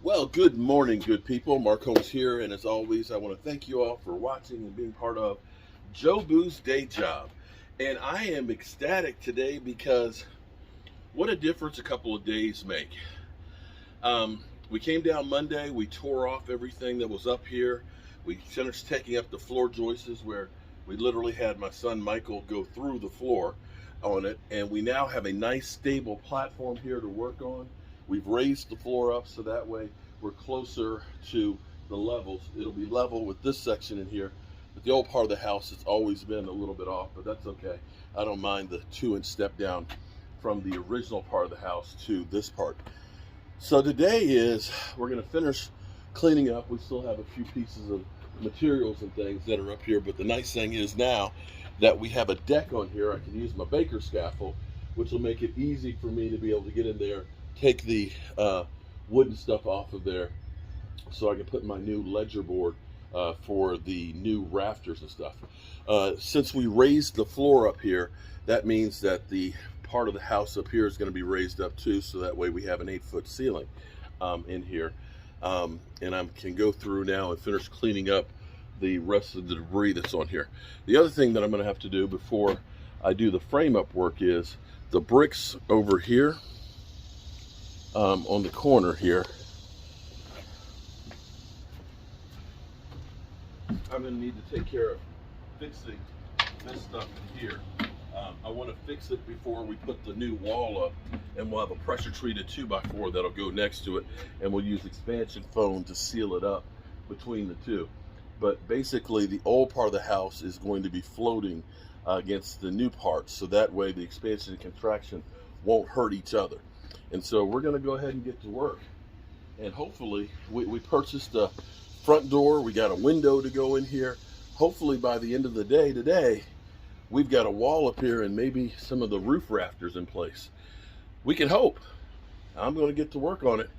Well, good morning, good people. Mark Holmes here, and as always, I want to thank you all for watching and being part of Joe Boo's Day Job. And I am ecstatic today because what a difference a couple of days make. We came down Monday, we tore off everything that was up here. We finished taking up the floor joists where we literally had my son Michael go through the floor on it, and we now have a nice stable platform here to work on. We've raised the floor up so that way we're closer to the levels. It'll be level with this section in here, but the old part of the house has always been a little bit off, but that's okay. I don't mind the 2-inch step down from the original part of the house to this part. So today we're going to finish cleaning up. We still have a few pieces of materials and things that are up here, but the nice thing is now that we have a deck on here, I can use my baker scaffold, which will make it easy for me to be able to get in there, take the wooden stuff off of there, so I can put my new ledger board for the new rafters and stuff. Since we raised the floor up here, that means that the part of the house up here is going to be raised up too, so that way we have an 8-foot ceiling in here. And I can go through now and finish cleaning up the rest of the debris that's on here. The other thing that I'm going to have to do before I do the frame up work is the bricks over here on the corner here. I'm going to need to take care of fixing this stuff in here. I want to fix it before we put the new wall up, and we'll have a pressure treated 2x4 that'll go next to it, and we'll use expansion foam to seal it up between the two. But basically the old part of the house is going to be floating against the new part, so that way the expansion and contraction won't hurt each other. And so we're going to go ahead and get to work, and hopefully we purchased a front door, we got a window to go in here. Hopefully by the end of the day today, we've got a wall up here and maybe some of the roof rafters in place. We can hope. I'm going to get to work on it,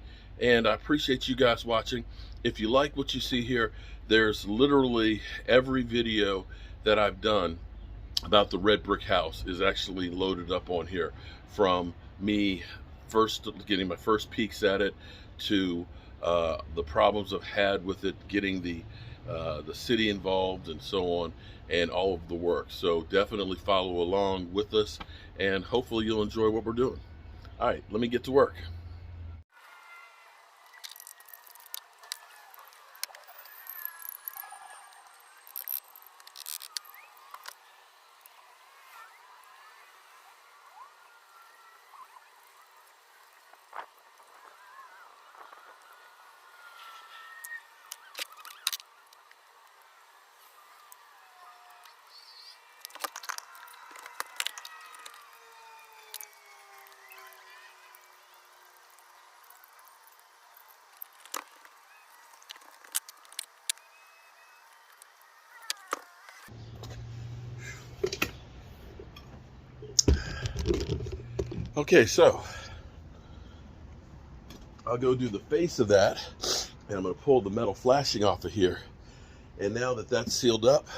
and I appreciate you guys watching. If you like what you see here, there's literally every video that I've done about the red brick house is actually loaded up on here, from me first getting my first peeks at it to the problems I've had with it, getting the city involved and so on, and all of the work. So definitely follow along with us, and hopefully you'll enjoy what we're doing. All right, let me get to work. Okay, so I'll go do the face of that, and I'm going to pull the metal flashing off of here. And now that that's sealed up,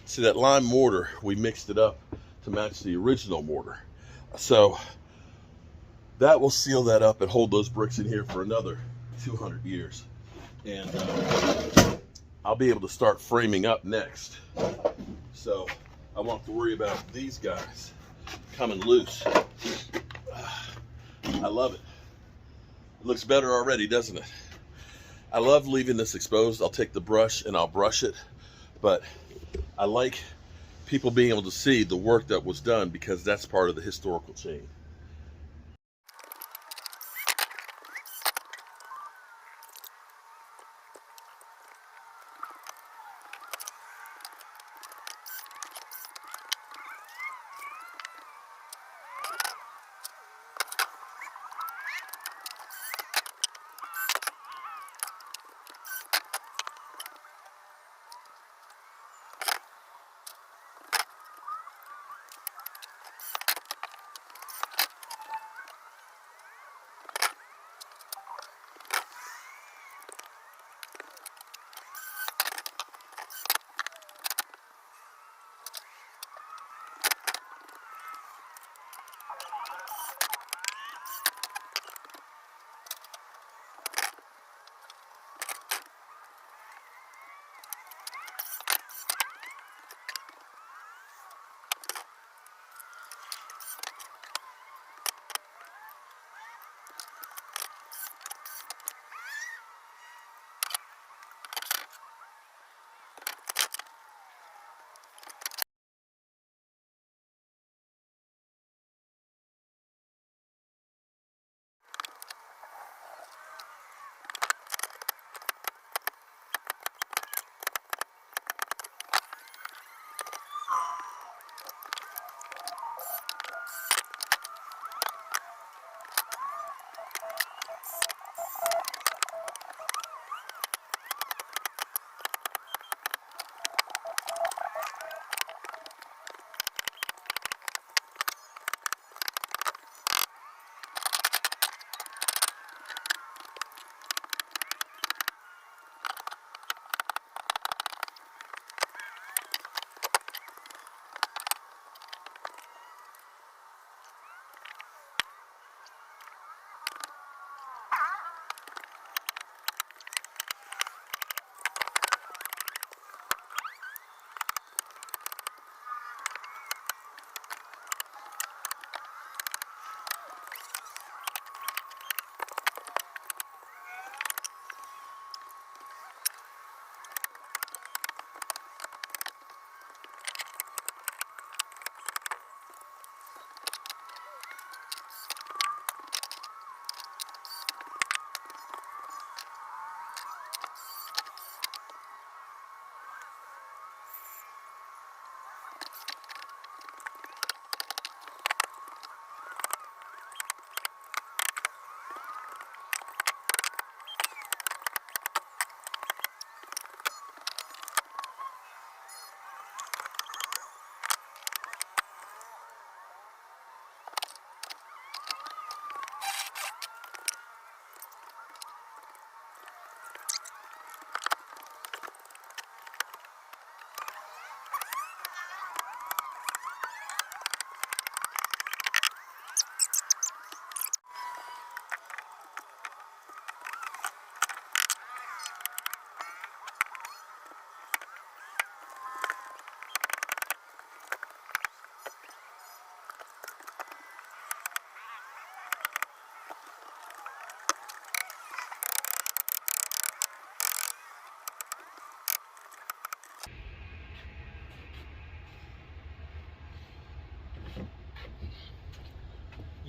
see that lime mortar, we mixed it up to match the original mortar. So that will seal that up and hold those bricks in here for another 200 years. And I'll be able to start framing up next. So I won't have to worry about these guys coming loose. I love it. It looks better already, doesn't it? I love leaving this exposed. I'll take the brush and I'll brush it, but I like people being able to see the work that was done, because that's part of the historical chain.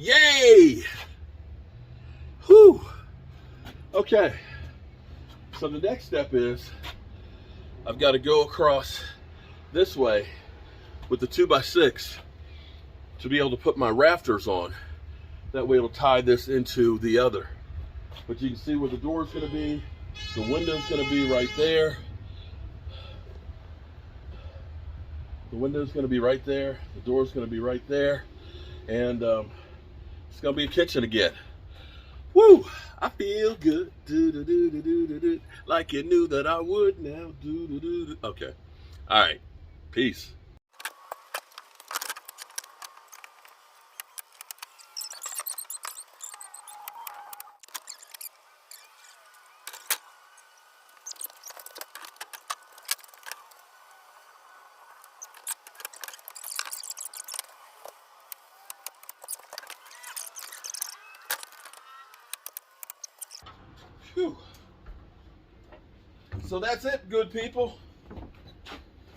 Yay! Whew. Okay. So the next step is I've got to go across this way with the 2x6 to be able to put my rafters on. That way it'll tie this into the other. But you can see where the door is going to be. The window's going to be right there. The window's going to be right there. The door's going to be right there. And it's going to be a kitchen again. Woo! I feel good. Do, do, do, do, do, do, do. Like you knew that I would now. Do, do, do, do. Okay. All right. Peace. Whew. So that's it, good people.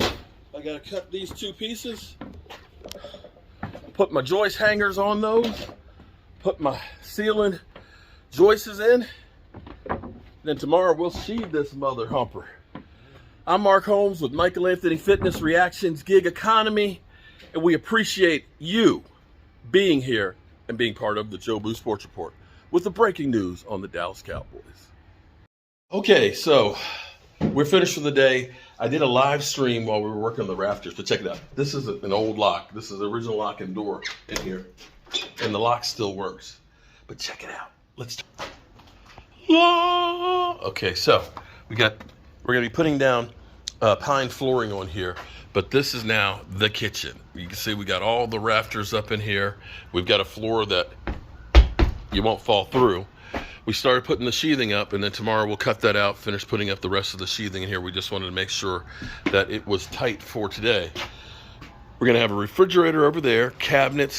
I gotta cut these two pieces, put my joist hangers on those, put my ceiling joists in, then tomorrow we'll sheathe this mother humper. I'm Mark Holmes with Michael Anthony Fitness Reactions Gig Economy, and we appreciate you being here and being part of the Jobu Sports Report with the breaking news on the Dallas Cowboys. Okay, so we're finished for the day. I did a live stream while we were working on the rafters, but check it out. This is an old lock. This is the original lock and door in here, and the lock still works. But check it out. Let's. Okay, so we're gonna be putting down pine flooring on here, but this is now the kitchen. You can see we got all the rafters up in here. We've got a floor that you won't fall through. We started putting the sheathing up, and then tomorrow we'll cut that out, finish putting up the rest of the sheathing in here. We just wanted to make sure that it was tight for today. We're gonna have a refrigerator over there, cabinets,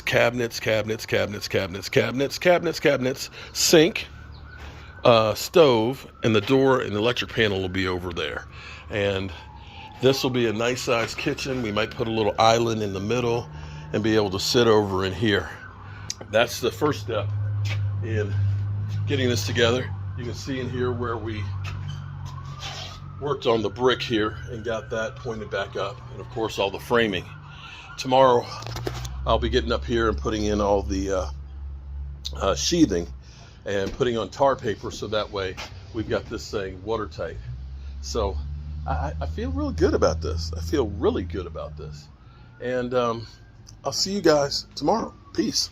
sink, stove, and the door and the electric panel will be over there. And this will be a nice sized kitchen. We might put a little island in the middle and be able to sit over in here. That's the first step in getting this together. You can see in here where we worked on the brick here and got that pointed back up, and of course all the framing. Tomorrow I'll be getting up here and putting in all the sheathing and putting on tar paper, so that way we've got this thing watertight. So I feel really good about this. I feel really good about this. And I'll see you guys tomorrow. Peace.